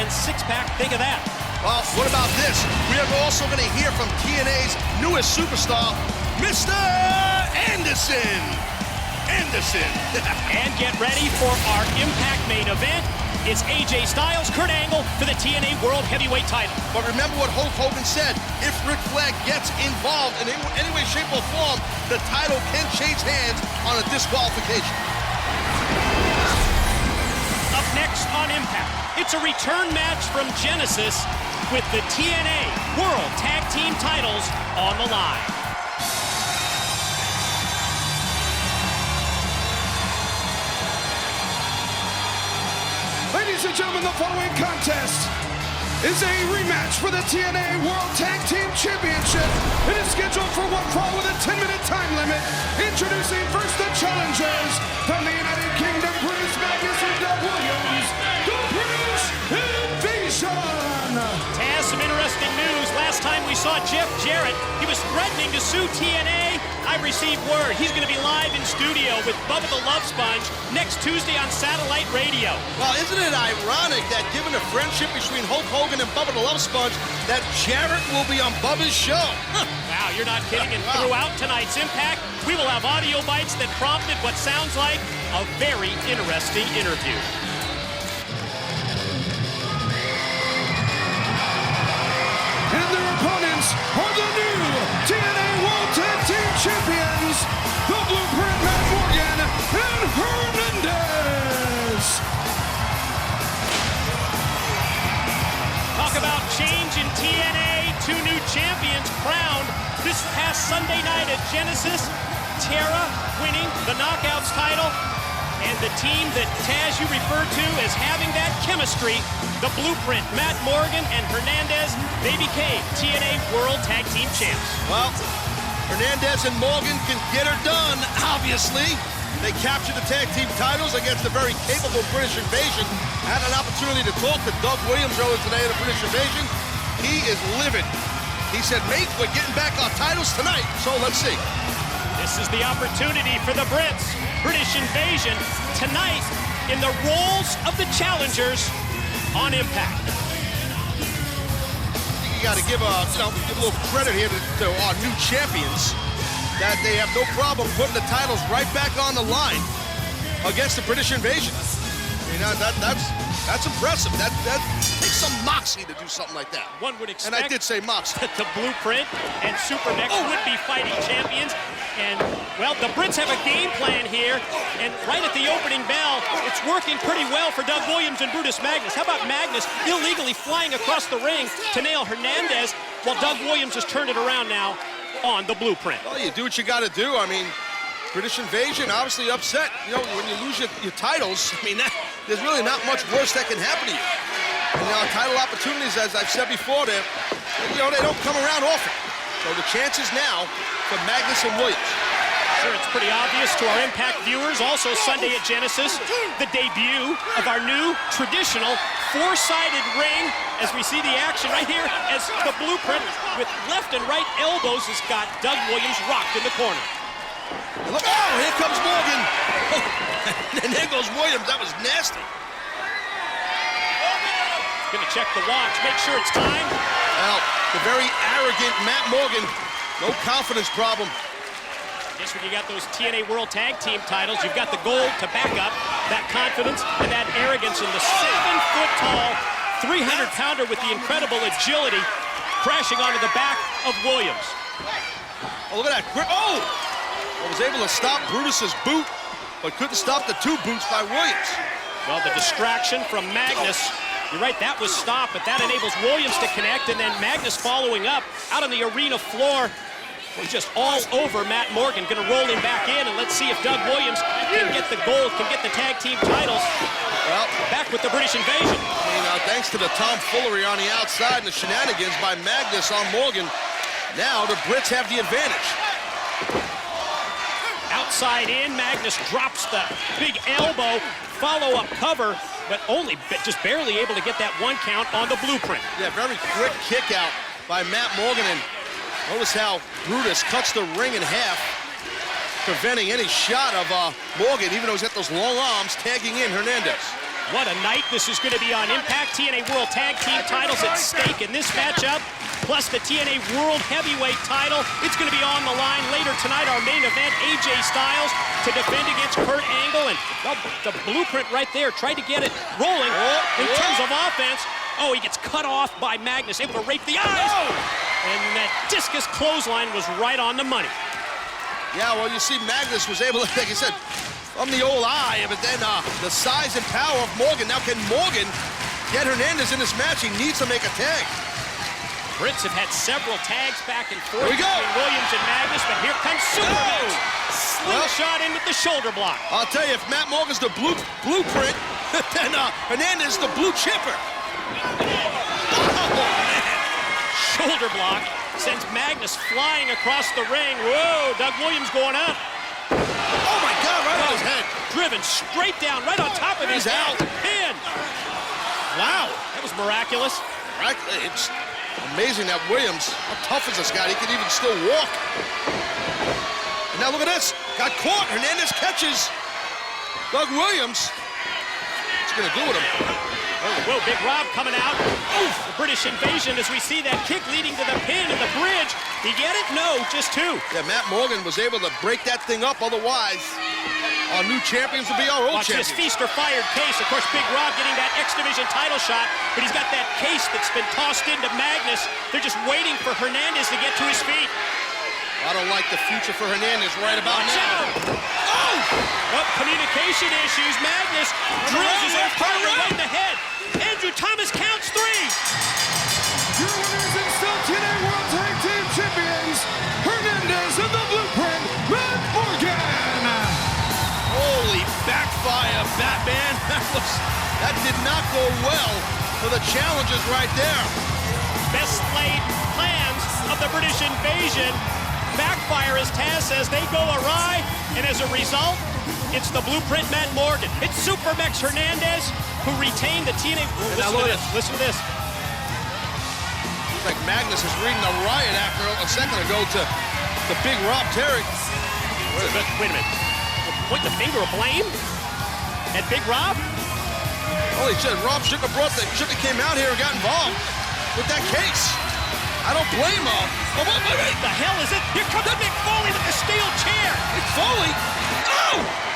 and six-pack. Think of that. Well, what about this? We are also going to hear from TNA's newest superstar, Mr. Anderson. And get ready for our Impact main event. It's AJ Styles, Kurt Angle for the TNA World Heavyweight title. But remember what Hulk Hogan said, if Ric Flair gets involved in any way, shape, or form, the title can change hands on a disqualification. Up next on Impact, it's a return match from Genesis with the TNA World Tag Team titles on the line. Ladies and gentlemen, the following contest is a rematch for the TNA World Tag Team Championship. It is scheduled for one fall with a 10-minute time limit. Introducing first the challengers from the United Kingdom, British Magnus and Doug Williams, the British Invasion. Taz, some interesting news. Last time we saw Jeff Jarrett, he was threatening to sue TNA. I received word he's going to be live in studio with Bubba the Love Sponge next Tuesday on satellite radio. Well, isn't it ironic that given the friendship between Hulk Hogan and Bubba the Love Sponge, that Jarrett will be on Bubba's show? Wow, you're not kidding. And throughout tonight's Impact, we will have audio bites that prompted what sounds like a very interesting interview. And their opponents are the new TNA World Tag Team Champions, the Blueprint Matt Morgan and Hernandez. Talk about change in TNA. Two new champions crowned this past Sunday night at Genesis. Tara winning the Knockouts title. And the team that, Taz, you referred to as having that chemistry, the Blueprint, Matt Morgan and Hernandez, they became TNA World Tag Team Champs. Well, Hernandez and Morgan can get her done, obviously. They captured the tag team titles against the very capable British Invasion. Had an opportunity to talk to Doug Williams earlier today of the British Invasion. He is livid. He said, mate, we're getting back our titles tonight, so let's see. This is the opportunity for the Brits. British Invasion tonight in the roles of the challengers on Impact. You got to give a little credit here to our new champions, that they have no problem putting the titles right back on the line against the British Invasion. You know, that's impressive. That takes some moxie to do something like that. One would expect. And I did say moxie. That the Blueprint and Super Next would be fighting champions. And, well, the Brits have a game plan here. And right at the opening bell, it's working pretty well for Doug Williams and Brutus Magnus. How about Magnus illegally flying across the ring to nail Hernandez, while Doug Williams has turned it around now on the Blueprint? Well, you do what you got to do. I mean, British Invasion obviously upset. You know, when you lose your titles, I mean, there's really not much worse that can happen to you. And, you know, title opportunities, as I've said before, they don't come around often. So the chances now for Magnus and Williams. Sure, it's pretty obvious to our Impact viewers. Also Sunday at Genesis, the debut of our new traditional four-sided ring, as we see the action right here as the Blueprint with left and right elbows has got Doug Williams rocked in the corner. And look, oh, here comes Morgan. And there goes Williams. That was nasty. Gonna check the watch, make sure it's time. Well, the very arrogant Matt Morgan, no confidence problem. I guess when you got those TNA World Tag Team titles, you've got the gold to back up that confidence and that arrogance in the 7-foot-tall, 300-pounder with the incredible agility crashing onto the back of Williams. Oh, look at that. Oh! Well, was able to stop Brutus's boot, but couldn't stop the two boots by Williams. Well, the distraction from Magnus, you're right, that was stopped, but that enables Williams to connect, and then Magnus following up out on the arena floor. Well, just all over Matt Morgan, gonna roll him back in, and let's see if Doug Williams can get the gold, can get the tag team titles. Well, back with the British Invasion. I mean, thanks to the tomfoolery on the outside and the shenanigans by Magnus on Morgan, now the Brits have the advantage. Outside in, Magnus drops the big elbow, follow-up cover, but only just barely able to get that one count on the Blueprint. Yeah, very quick kick out by Matt Morgan, and notice how Brutus cuts the ring in half, preventing any shot of Morgan, even though he's got those long arms, tagging in Hernandez. What a night this is going to be on Impact. TNA World Tag Team titles at stake in this matchup, plus the TNA World Heavyweight title. It's going to be on the line later tonight. Our main event, AJ Styles to defend against Kurt Angle. And well, the blueprint right there, tried to get it rolling in terms of offense. Oh, he gets cut off by Magnus, able to rape the eyes. And that discus clothesline was right on the money. Yeah, well, you see, Magnus was able to, like I said, from the old eye, but then the size and power of Morgan. Now, can Morgan get Hernandez in this match? He needs to make a tag. Brits have had several tags back and forth Here we go. between Williams and Magnus, but here comes Superman. Slingshot in with the shoulder block. I'll tell you, if Matt Morgan's the blueprint, then Hernandez is the blue chipper. Oh, man. Shoulder block sends Magnus flying across the ring. Whoa, Doug Williams going up. Oh, my God, right on his head. Driven straight down, right on top of his He's head. out. Pin. Wow. That was miraculous. It's amazing that Williams, how tough is this guy? He can even still walk. And now look at this. Got caught. Hernandez catches Doug Williams. What's he going to do with him? Whoa, Big Rob coming out. Oof, the British invasion as we see that kick leading to the pin and the bridge. He get it? No, just two. Yeah, Matt Morgan was able to break that thing up. Otherwise, our new champions will be our old Watch champions. this feast or fired case. Of course, Big Rob getting that X Division title shot, but he's got that case that's been tossed into Magnus. They're just waiting for Hernandez to get to his feet. I don't like the future for Hernandez right about Watch now. out. Oh! Well, communication issues. Magnus drills his own partner right in the head. Andrew Thomas counts three. Your winners and still TNA World Tag Team Champions, Hernandez and the Blueprint, Matt Morgan. Holy backfire, Batman. That did not go well for the challengers right there. Best laid plans of the British invasion backfire, as Taz says. They go awry, and as a result, it's the Blueprint Matt Morgan. It's Super Mex Hernandez who retained the TNA. Listen to this. Listen to this. Looks like Magnus is reading the riot act a second ago to Big Rob Terry. Wait a minute. Point the finger of blame at Big Rob? Holy shit, Rob shouldn't have came out here and got involved with that case. I don't blame him. Oh, wait. What the hell is it? Here comes Mick Foley with the steel chair. Mick Foley? Oh!